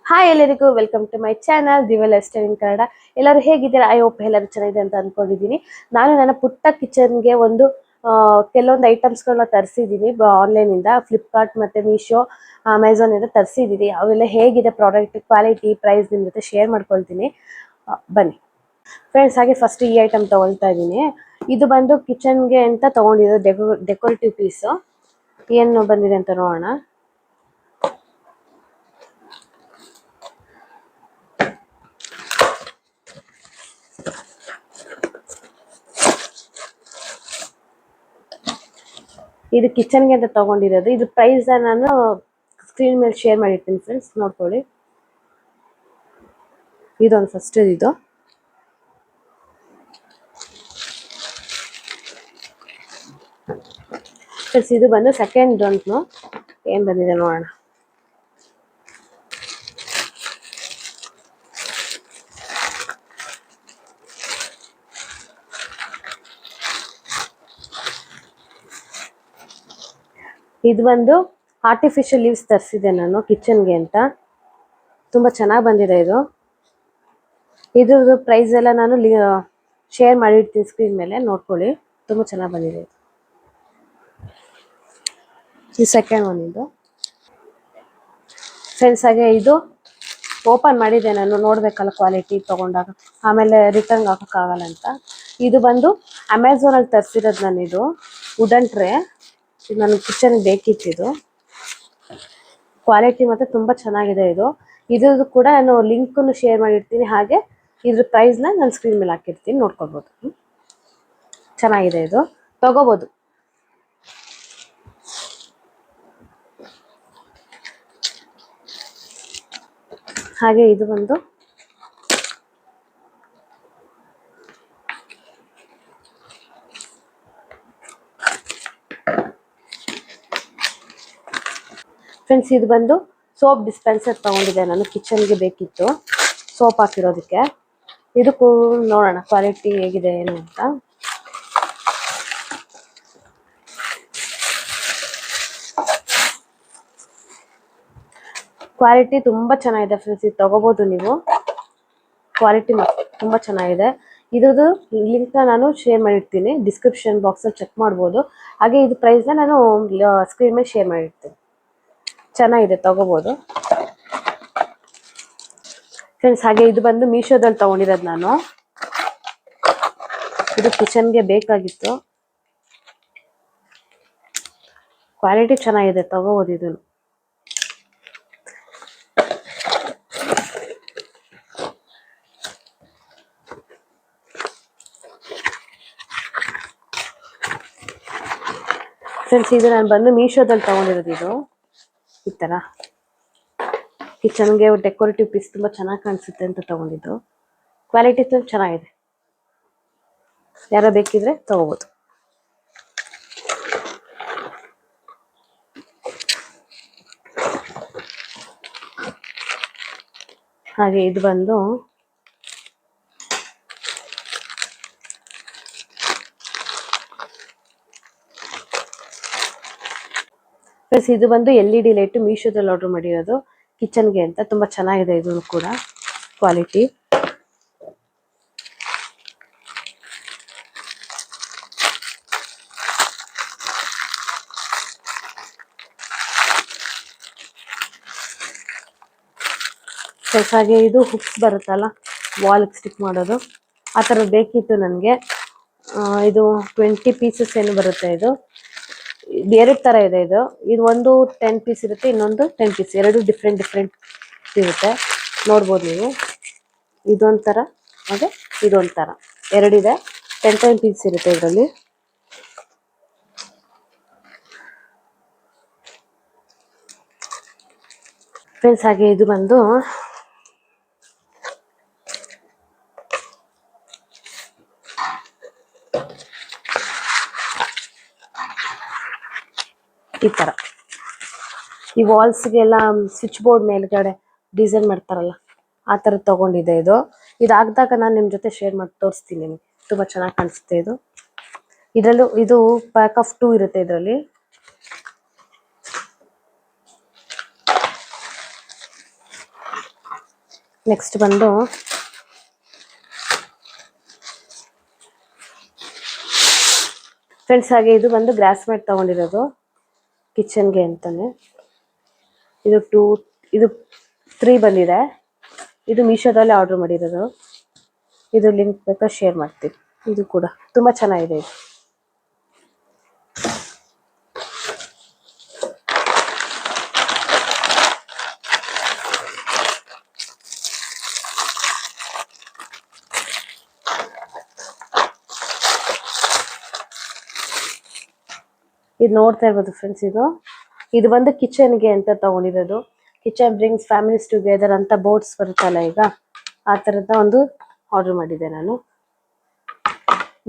Hi ಎಲ್ಲರಿಗೂ welcome to my channel ದಿವಲ್ ಎಸ್ಟರ್ ಇನ್ ಕನ್ನಡ. ಎಲ್ಲರೂ ಹೇಗಿದ್ದೀರಾ? ಐ ಹೋಪ್ ಎಲ್ಲರೂ ಚೆನ್ನಾಗಿದೆ ಅಂತ ಅನ್ಕೊಂಡಿದ್ದೀನಿ. ನಾನು ನನ್ನ ಪುಟ್ಟ ಕಿಚನ್ಗೆ ಒಂದು ಕೆಲವೊಂದು ಐಟಮ್ಸ್ಗಳನ್ನ ತರಿಸಿದ್ದೀನಿ ಆನ್ಲೈನಿಂದ. ಫ್ಲಿಪ್ಕಾರ್ಟ್ ಮತ್ತು ಮೀಶೋ, ಅಮೆಝಾನಿಂದ ತರಿಸಿದ್ದೀನಿ. ಅವೆಲ್ಲ ಹೇಗಿದೆ ಪ್ರಾಡಕ್ಟ್ ಕ್ವಾಲಿಟಿ, ಪ್ರೈಸ್ ನಿಮ್ಮ ಜೊತೆ ಶೇರ್ ಮಾಡ್ಕೊಳ್ತೀನಿ. ಬನ್ನಿ ಫ್ರೆಂಡ್ಸ್. ಹಾಗೆ ಫಸ್ಟ್ ಈ ಐಟಮ್ ತೊಗೊಳ್ತಾ ಇದ್ದೀನಿ. ಇದು ಬಂದು ಕಿಚನ್ಗೆ ಅಂತ ತೊಗೊಂಡಿದ್ದು ಡೆಕೋರೇಟಿವ್ ಪೀಸು. ಏನು ಬಂದಿದೆ ಅಂತ ನೋಡೋಣ. ಇದು ಕಿಚನ್ಗೆ ಅಂತ ತಗೊಂಡಿರೋದು. ಇದು ಪ್ರೈಸ್ ನಾನು ಸ್ಕ್ರೀನ್ ಮೇಲೆ ಶೇರ್ ಮಾಡಿರ್ತೀನಿ ಫ್ರೆಂಡ್ಸ್, ನೋಡ್ಕೊಳ್ಳಿ. ಇದೊಂದು ಫಸ್ಟ್ ಇದು. ಫ್ರೆಂಡ್ಸ್ ಇದು ಬಂದು ಸೆಕೆಂಡ್ ಒಂದು ಏನು ಬಂದಿದೆ ನೋಡೋಣ. ಇದು ಬಂದು ಆರ್ಟಿಫಿಷಿಯಲ್ ಲೀವ್ಸ್ ತರಿಸಿದೆ ನಾನು ಕಿಚನ್ಗೆ ಅಂತ. ತುಂಬ ಚೆನ್ನಾಗಿ ಬಂದಿದೆ ಇದು. ಇದ್ರದ್ದು ಪ್ರೈಸ್ ಎಲ್ಲ ನಾನು ಶೇರ್ ಮಾಡಿರ್ತೀನಿ ಸ್ಕ್ರೀನ್ ಮೇಲೆ, ನೋಡ್ಕೊಳ್ಳಿ. ತುಂಬ ಚೆನ್ನಾಗಿ ಬಂದಿದೆ ಇದು ಸೆಕೆಂಡ್ ಒನ್. ಇದು ಫ್ರೆಂಡ್ಸ್ ಹಾಗೆ ಇದು ಓಪನ್ ಮಾಡಿದೆ ನಾನು, ನೋಡಬೇಕಲ್ಲ ಕ್ವಾಲಿಟಿ ತೊಗೊಂಡಾಗ, ಆಮೇಲೆ ರಿಟರ್ನ್ ಹಾಕೋಕ್ಕಾಗಲ್ಲ ಅಂತ. ಇದು ಬಂದು ಅಮೆಝಾನಲ್ಲಿ ತರಿಸಿರೋದು ನಾನು. ಇದು ವುಡನ್ ಟ್ರೇ. ಇದು ನನ್ನ ಕಿಚನ್ಗೆ ಬೇಕಿತ್ತಿದು. ಕ್ವಾಲಿಟಿ ಮತ್ತು ತುಂಬ ಚೆನ್ನಾಗಿದೆ ಇದು. ಇದ್ರದ್ದು ಕೂಡ ನಾನು ಲಿಂಕನ್ನು ಶೇರ್ ಮಾಡಿರ್ತೀನಿ. ಹಾಗೆ ಇದ್ರ ಪ್ರೈಸ್ನ ನಾನು ಸ್ಕ್ರೀನ್ ಮೇಲೆ ಹಾಕಿರ್ತೀನಿ, ನೋಡ್ಕೊಳ್ಬೋದು. ಚೆನ್ನಾಗಿದೆ ಇದು, ತಗೋಬೋದು. ಹಾಗೆ ಇದು ಬಂದು ಫ್ರೆಂಡ್ಸ್, ಇದು ಬಂದು ಸೋಪ್ ಡಿಸ್ಪೆನ್ಸರ್ ತೊಗೊಂಡಿದ್ದೆ ನಾನು, ಕಿಚನ್ಗೆ ಬೇಕಿತ್ತು ಸೋಪ್ ಹಾಕಿರೋದಕ್ಕೆ. ಇದಕ್ಕೂ ನೋಡೋಣ ಕ್ವಾಲಿಟಿ ಹೇಗಿದೆ ಏನು ಅಂತ. ಕ್ವಾಲಿಟಿ ತುಂಬ ಚೆನ್ನಾಗಿದೆ ಫ್ರೆಂಡ್ಸ್, ಇದು ತೊಗೋಬೋದು ನೀವು. ಕ್ವಾಲಿಟಿ ತುಂಬ ಚೆನ್ನಾಗಿದೆ. ಇದ್ರದ್ದು ಲಿಂಕ್ನ ನಾನು ಶೇರ್ ಮಾಡಿರ್ತೀನಿ ಡಿಸ್ಕ್ರಿಪ್ಷನ್ ಬಾಕ್ಸಲ್ಲಿ, ಚೆಕ್ ಮಾಡ್ಬೋದು. ಹಾಗೆ ಇದು ಪ್ರೈಸ್ನ ನಾನು ಸ್ಕ್ರೀನ್ ಮೇಲೆ ಶೇರ್ ಮಾಡಿರ್ತೀನಿ. ಚೆನ್ನಾಗಿದೆ, ತಗೋಬೋದು ಫ್ರೆಂಡ್ಸ್. ಹಾಗೆ ಇದು ಬಂದು ಮೀಶೋದಲ್ಲಿ ತೊಗೊಂಡಿರೋದು ನಾನು. ಇದು ಕಿಚನ್ಗೆ ಬೇಕಾಗಿತ್ತು. ಕ್ವಾಲಿಟಿ ಚೆನ್ನಾಗಿದೆ, ತಗೋಬೋದು ಇದನ್ನು. ಫ್ರೆಂಡ್ಸ್ ಇದು ನಾನು ಬಂದು ಮೀಶೋದಲ್ಲಿ ತೊಗೊಂಡಿರೋದು. ಇದು ಈ ಥರ ಕಿಚನ್ಗೆ ಡೆಕೋರೇಟಿವ್ ಪೀಸ್ ತುಂಬ ಚೆನ್ನಾಗಿ ಕಾಣಿಸುತ್ತೆ ಅಂತ ತೊಗೊಂಡಿದ್ದು. ಕ್ವಾಲಿಟಿ ತುಂಬ ಚೆನ್ನಾಗಿದೆ, ಯಾರೋ ಬೇಕಿದ್ರೆ ತೊಗೋಬೋದು. ಹಾಗೆ ಇದು ಬಂದು ಪ್ಲಸ್ ಇದು ಬಂದು LED ಲೈಟು ಮೀಶೋದಲ್ಲಿ ಆರ್ಡರ್ ಮಾಡಿರೋದು ಕಿಚನ್ಗೆ ಅಂತ. ತುಂಬ ಚೆನ್ನಾಗಿದೆ ಇದು ಕೂಡ ಕ್ವಾಲಿಟಿ. ಪ್ಲಸ್ ಹಾಗೆ ಇದು ಹುಕ್ಸ್ ಬರುತ್ತಲ್ಲ ವಾಲ್ಗೆ ಸ್ಟಿಕ್ ಮಾಡೋದು, ಆ ಥರ ಬೇಕಿತ್ತು ನನಗೆ. ಇದು 20 ಪೀಸಸ್ ಏನು ಬರುತ್ತೆ. ಇದು ಎರಡು ಥರ ಇದೆ. ಇದು ಒಂದು 10 ಪೀಸ್ ಇರುತ್ತೆ, ಇನ್ನೊಂದು 10 ಪೀಸ್, ಎರಡು ಡಿಫ್ರೆಂಟ್ ಇರುತ್ತೆ. ನೋಡ್ಬೋದು ನೀವು. ಇದೊಂಥರ ಹಾಗೆ ಇದೊಂಥರ ಎರಡಿದೆ. 10 ಪೀಸ್ ಇರುತ್ತೆ ಇದರಲ್ಲಿ. ಫ್ರೆಂಡ್ಸ್ ಹಾಗೆ ಇದು ಬಂದು ಈ ಥರ ಈ ವಾಲ್ಸ್ಗೆಲ್ಲ ಸ್ವಿಚ್ ಬೋರ್ಡ್ ಮೇಲ್ಗಡೆ ಡಿಸೈನ್ ಮಾಡ್ತಾರಲ್ಲ, ಆ ಥರ ತೊಗೊಂಡಿದೆ. ಇದಾಗದಾಗ ನಾನು ನಿಮ್ಮ ಜೊತೆ ಶೇರ್ ಮಾಡಿ ತೋರಿಸ್ತೀನಿ ನಿಮಗೆ. ತುಂಬ ಚೆನ್ನಾಗಿ ಕಾಣಿಸುತ್ತೆ ಇದು. ಇದರಲ್ಲೂ ಇದು ಪ್ಯಾಕ್ ಆಫ್ 2 ಇರುತ್ತೆ ಇದರಲ್ಲಿ. ನೆಕ್ಸ್ಟ್ ಬಂದು ಫ್ರೆಂಡ್ಸ್, ಹಾಗೆ ಇದು ಬಂದು ಗ್ರಾಸ್ ಮ್ಯಾಟ್ ತಗೊಂಡಿರೋದು ಕಿಚನ್ಗೆ ಅಂತಾನೆ. ಇದು 3 ಬಂದಿದೆ. ಇದು ಮೀಶೋದಲ್ಲಿ ಆರ್ಡರ್ ಮಾಡಿರೋದು. ಇದು ಲಿಂಕ್ ಬೇಕಾ ಶೇರ್ ಮಾಡ್ತೀನಿ. ಇದು ಕೂಡ ತುಂಬಾ ಚೆನ್ನಾಗಿದೆ. ಇದು ನೋಡ್ತಾ ಇರ್ಬೋದು ಫ್ರೆಂಡ್ಸ್, ಇದು ಬಂದು ಕಿಚನ್ಗೆ ಅಂತ ತಗೊಂಡಿರೋದು. ಕಿಚನ್ ಬ್ರಿಂಗ್ಸ್ ಫ್ಯಾಮಿಲೀಸ್ ಟುಗೆದರ್ ಅಂತ ಬೋರ್ಡ್ಸ್ ಬರುತ್ತಲ್ಲ, ಈಗ ಆ ಥರದ ಒಂದು ಆರ್ಡರ್ ಮಾಡಿದ್ದೆ ನಾನು.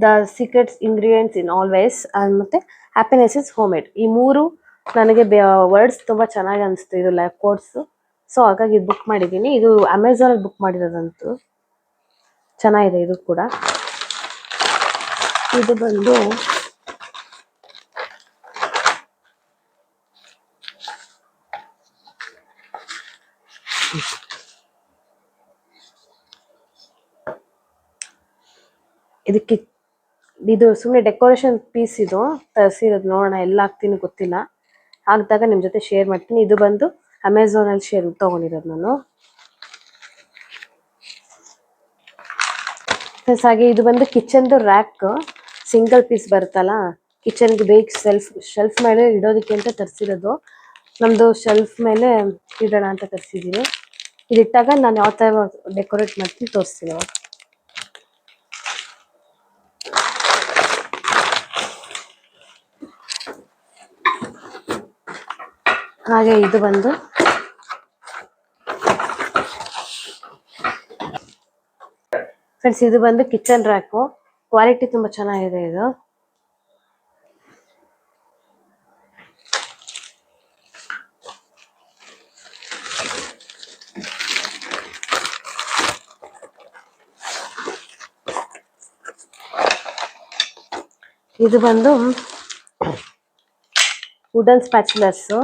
The secrets ingredients in always ಮತ್ತೆ ಹ್ಯಾಪಿನೆಸ್ ಇಸ್ ಹೋಮ್ ಮೇಡ್, ಈ 3 ನನಗೆ ವರ್ಡ್ಸ್ ತುಂಬ ಚೆನ್ನಾಗಿ ಅನಿಸ್ತು, ಇದು ಲೈಫ್ ಕೋಡ್ಸ್. ಸೊ ಹಾಗಾಗಿ ಇದು ಬುಕ್ ಮಾಡಿದ್ದೀನಿ. ಇದು ಅಮೆಝಾನಲ್ಲಿ ಬುಕ್ ಮಾಡಿರೋದಂತೂ ಚೆನ್ನಾಗಿದೆ. ಇದು ಕೂಡ ಇದು ಬಂದು ಇದು ಸುಮ್ಮನೆ ಡೆಕೋರೇಷನ್ ಪೀಸ್. ಇದು ತರಿಸಿರೋದು, ನೋಡೋಣ ಎಲ್ಲ ಹಾಕ್ತೀನಿ ಗೊತ್ತಿಲ್ಲ. ಹಾಕಿದಾಗ ನಿಮ್ಮ ಜೊತೆ ಶೇರ್ ಮಾಡ್ತೀನಿ. ಇದು ಬಂದು ಅಮೆಝಾನಲ್ಲಿ ತಗೊಂಡಿರೋದು ನಾನು. ಹಾಗೆ ಇದು ಬಂದು ಕಿಚನ್ದು ರ್ಯಾಕ್, ಸಿಂಗಲ್ ಪೀಸ್ ಬರುತ್ತಲ್ಲ, ಕಿಚನ್ಗೆ ಬೇಗ ಶೆಲ್ಫ್ ಮೇಲೆ ಇಡೋದಕ್ಕೆ ಅಂತ ತರಿಸಿರೋದು. ನಮ್ಮದು ಶೆಲ್ಫ್ ಮೇಲೆ ಇಡೋಣ ಅಂತ ತರಿಸಿದ್ದೀನಿ. ಇದಿಟ್ಟಾಗ ನಾನು ಯಾವ ಥರ ಡೆಕೋರೇಟ್ ಮಾಡ್ತೀನಿ ತೋರಿಸ್ತೀನಿ. ಹಾಗೆ ಇದು ಬಂದು ಫ್ರೆಂಡ್ಸ್, ಇದು ಬಂದು ಕಿಚನ್ ರ್ಯಾಕು. ಕ್ವಾಲಿಟಿ ತುಂಬ ಚೆನ್ನಾಗಿದೆ. ಇದು ಬಂದು ವುಡನ್ ಸ್ಪ್ಯಾಚುಲರ್ಸು.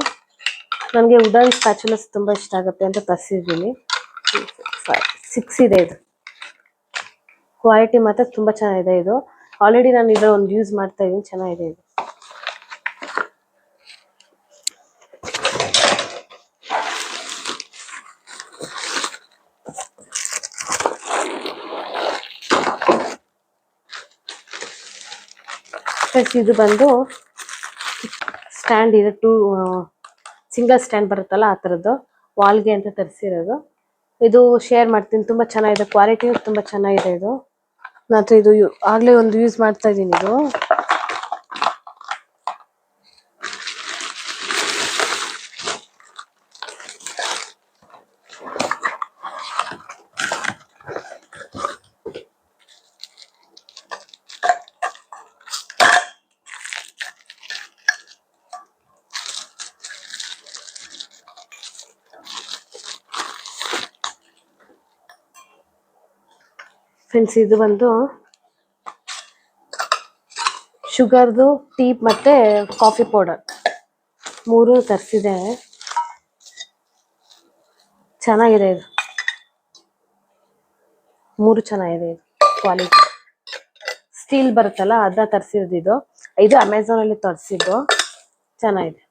ನನಗೆ ವುಡನ್ ಸ್ಪ್ಯಾಚುಲರ್ಸ್ ತುಂಬ ಇಷ್ಟ ಆಗುತ್ತೆ ಅಂತ ತರಿಸಿದ್ದೀನಿ. 6 ಇದೆ. ಇದು ಕ್ವಾಲಿಟಿ ಮಾತ್ರ ತುಂಬ ಚೆನ್ನಾಗಿದೆ. ಇದು ಆಲ್ರೆಡಿ ನಾನು ಇದರ ಒಂದು ಯೂಸ್ ಮಾಡ್ತಾ ಇದ್ದೀನಿ, ಚೆನ್ನಾಗಿದೆ ಇದು. ಇದು ಬಂದು ಸ್ಟ್ಯಾಂಡ್ ಇದೆ, 2 ಸಿಂಗಲ್ ಸ್ಟ್ಯಾಂಡ್ ಬರುತ್ತಲ್ಲ ಆ ಥರದ್ದು, ವಾಲ್ಗೆ ಅಂತ ತರಿಸಿರೋದು. ಇದು ಶೇರ್ ಮಾಡ್ತೀನಿ, ತುಂಬ ಚೆನ್ನಾಗಿದೆ. ಕ್ವಾಲಿಟಿ ತುಂಬ ಚೆನ್ನಾಗಿದೆ. ಇದು ನಾನು ಇದು ಆಗಲೇ ಒಂದು ಯೂಸ್ ಮಾಡ್ತಾ ಇದ್ದೀನಿ. ಇದು ಫ್ರೆಂಡ್ಸ್, ಇದು ಬಂದು ಶುಗರ್ದು ಟೀ ಮತ್ತು ಕಾಫಿ ಪೌಡರ್ 3 ತರಿಸಿದೆ. ಚೆನ್ನಾಗಿದೆ. ಇದು 3 ಚೆನ್ನಾಗಿದೆ. ಇದು ಕ್ವಾಲಿಟಿ ಸ್ಟೀಲ್ ಬರುತ್ತಲ್ಲ ಅದನ್ನ ತರಿಸಿರೋದು. ಇದು ಅಮೆಝಾನಲ್ಲಿ ತರಿಸಿದ್ದು, ಚೆನ್ನಾಗಿದೆ.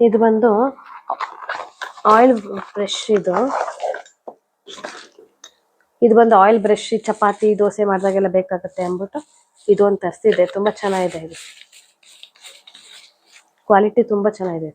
ಇದು ಬಂದು ಆಯಿಲ್ ಬ್ರಷ್. ಇದು ಬಂದು ಆಯಿಲ್ ಬ್ರಷ್, ಚಪಾತಿ ದೋಸೆ ಮಾಡಿದಾಗೆಲ್ಲ ಬೇಕಾಗುತ್ತೆ ಅಂದ್ಬಿಟ್ಟು ಇದು ಒಂದು ತರಿಸಿದೆ. ತುಂಬ ಚೆನ್ನಾಗಿದೆ. ಇದು ಕ್ವಾಲಿಟಿ ತುಂಬ ಚೆನ್ನಾಗಿದೆ.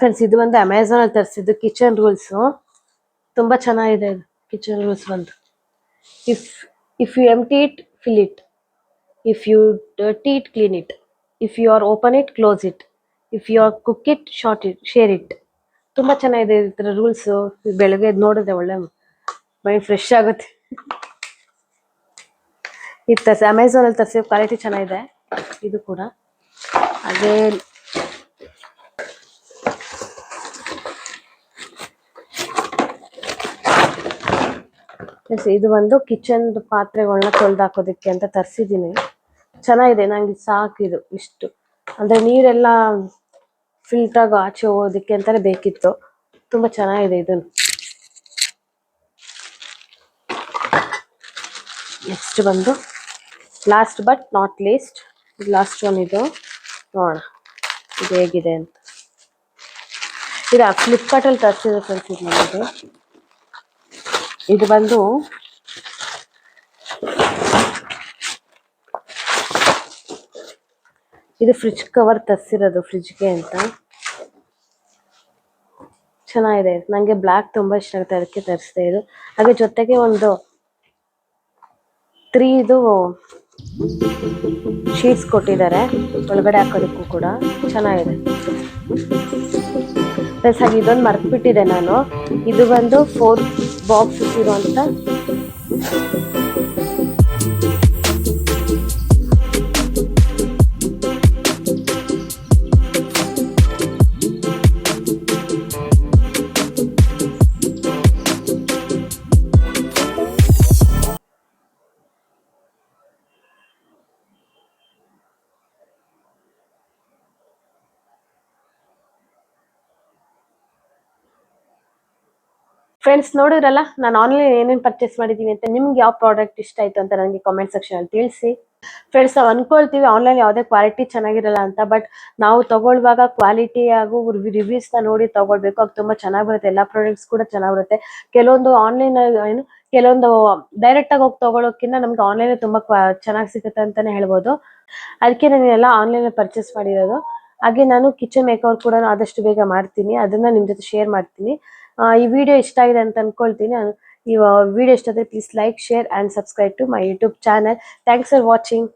ಫ್ರೆಂಡ್ಸ್, ಇದು ಒಂದು ಅಮೆಝಾನಲ್ಲಿ ತರಿಸಿದ್ದು ಕಿಚನ್ ರೂಲ್ಸು. ತುಂಬ ಚೆನ್ನಾಗಿದೆ. ಇದು ಕಿಚನ್ ರೂಲ್ಸ್ ಬಂದು if you empty it fill it. If you dirty it, clean it. If you are open it, close it. If you are cook it, share it. ತುಂಬಾ ಚೆನ್ನಾಗಿದೆ ಇದರ rules. ಬೆಳಗ್ಗೆ ಎದ್ದು ನೋಡಿದ್ರೆ ಒಳ್ಳೆ ಮೈಂಡ್ ಫ್ರೆಶ್ ಆಗುತ್ತೆ. ಇದು ತರಿಸಿ ಅಮೆಝಾನ್ ಅಲ್ಲಿ ತರಿಸಿ, ಕ್ವಾಲಿಟಿ ಚೆನ್ನಾಗಿದೆ ಇದು ಕೂಡ. ಹಾಗೆ ಇದು ಒಂದು ಕಿಚನ್ ಪಾತ್ರೆಗಳನ್ನ ತೊಳೆದು ಹಾಕೋದಕ್ಕೆ ಅಂತ ತರಿಸಿದ್ದೀನಿ. ಚೆನ್ನಾಗಿದೆ, ನಂಗೆ ಸಾಕಿದು ಇಷ್ಟು. ಅಂದ್ರೆ ನೀರೆಲ್ಲ ಫಿಲ್ಟರ್ ಆಗಿ ಆಚೆ ಹೋಗೋದಕ್ಕೆ ಅಂತಾನೆ ಬೇಕಿತ್ತು. ತುಂಬಾ ಚೆನ್ನಾಗಿದೆ ಇದನ್ನು. ನೆಕ್ಸ್ಟ್ ಬಂದು last but not least, last one ಇದು. ನೋಡೋಣ ಇದು ಹೇಗಿದೆ ಅಂತ. ಇದು ಫ್ಲಿಪ್ಕಾರ್ಟ್ ಅಲ್ಲಿ ತರಿಸಿದೆ ಫ್ರೆಂಡ್ಸ್. ಇದು ನಮಗೆ ಇದು ಬಂದು ಇದು ಫ್ರಿಡ್ಜ್ ಕವರ್ ತರಿಸಿರೋದು, ಫ್ರಿಡ್ಜ್ಗೆ ಅಂತ. ಚೆನ್ನಾಗಿದೆ, ನಂಗೆ ಬ್ಲ್ಯಾಕ್ ತುಂಬಾ ಇಷ್ಟ ಆಗುತ್ತೆ, ಅದಕ್ಕೆ ತರಿಸಿದೆ ಇದು. ಹಾಗೆ ಜೊತೆಗೆ ಒಂದು 3 ಇದು ಶೀಟ್ಸ್ ಕೊಟ್ಟಿದ್ದಾರೆ ಒಳಗಡೆ ಹಾಕೋದಕ್ಕೂ ಕೂಡ. ಚೆನ್ನಾಗಿದೆ ಪ್ಲಸ್. ಹಾಗೆ ಇದೊಂದು ಮರ್ತ್ಬಿಟ್ಟಿದೆ ನಾನು. ಇದು ಬಂದು 4 ಬಾಕ್ಸಸ್ ಇರುವಂತ ಫ್ರೆಂಡ್ಸ್. ನೋಡಿದ್ರಲ್ಲ ನಾನು ಆನ್ಲೈನ್ ಏನೇನು ಪರ್ಚೇಸ್ ಮಾಡಿದ್ದೀನಿ ಅಂತ. ನಿಮ್ಗೆ ಯಾವ ಪ್ರಾಡಕ್ಟ್ ಇಷ್ಟ ಆಯ್ತು ಅಂತ ನನಗೆ ಕಾಮೆಂಟ್ ಸೆಕ್ಷನ್ ಅಲ್ಲಿ ತಿಳಿಸಿ ಫ್ರೆಂಡ್ಸ್. ನಾವು ಅನ್ಕೊಳ್ತೀವಿ ಆನ್ಲೈನ್ ಯಾವುದೇ ಕ್ವಾಲಿಟಿ ಚೆನ್ನಾಗಿರಲ್ಲ ಅಂತ, ಬಟ್ ನಾವು ತಗೊಳ್ಳುವಾಗ ಕ್ವಾಲಿಟಿ ಹಾಗೂ ರಿವ್ಯೂಸ್ನ ನೋಡಿ ತಗೊಳ್ಬೇಕು. ಅದು ತುಂಬಾ ಚೆನ್ನಾಗಿ ಬರುತ್ತೆ, ಎಲ್ಲ ಪ್ರಾಡಕ್ಟ್ಸ್ ಕೂಡ ಚೆನ್ನಾಗಿ ಬರುತ್ತೆ. ಕೆಲವೊಂದು ಆನ್ಲೈನ್ ಏನು ಕೆಲವೊಂದು ಡೈರೆಕ್ಟ್ ಆಗಿ ಹೋಗಿ ತಗೊಳ್ಳೋಕ್ಕಿಂತ ನಮ್ಗೆ ಆನ್ಲೈನ್ ತುಂಬಾ ಚೆನ್ನಾಗಿ ಸಿಗುತ್ತೆ ಅಂತಾನೆ ಹೇಳ್ಬೋದು. ಅದಕ್ಕೆ ನಾನು ಎಲ್ಲ ಆನ್ಲೈನ್ ಪರ್ಚೇಸ್ ಮಾಡಿರೋದು. ಹಾಗೆ ನಾನು ಕಿಚನ್ ಮೇಕರ್ ಕೂಡ ಆದಷ್ಟು ಬೇಗ ಮಾಡ್ತೀನಿ, ಅದನ್ನ ನಿಮ್ ಜೊತೆ ಶೇರ್ ಮಾಡ್ತೀನಿ. ಈ ವಿಡಿಯೋ ಇಷ್ಟ ಆಗಿದೆ ಅಂತ ಅನ್ಕೊಳ್ತೀನಿ. ಈ ವಿಡಿಯೋ ಇಷ್ಟ ಆದರೆ please like, share and subscribe to my YouTube channel. Thanks for watching.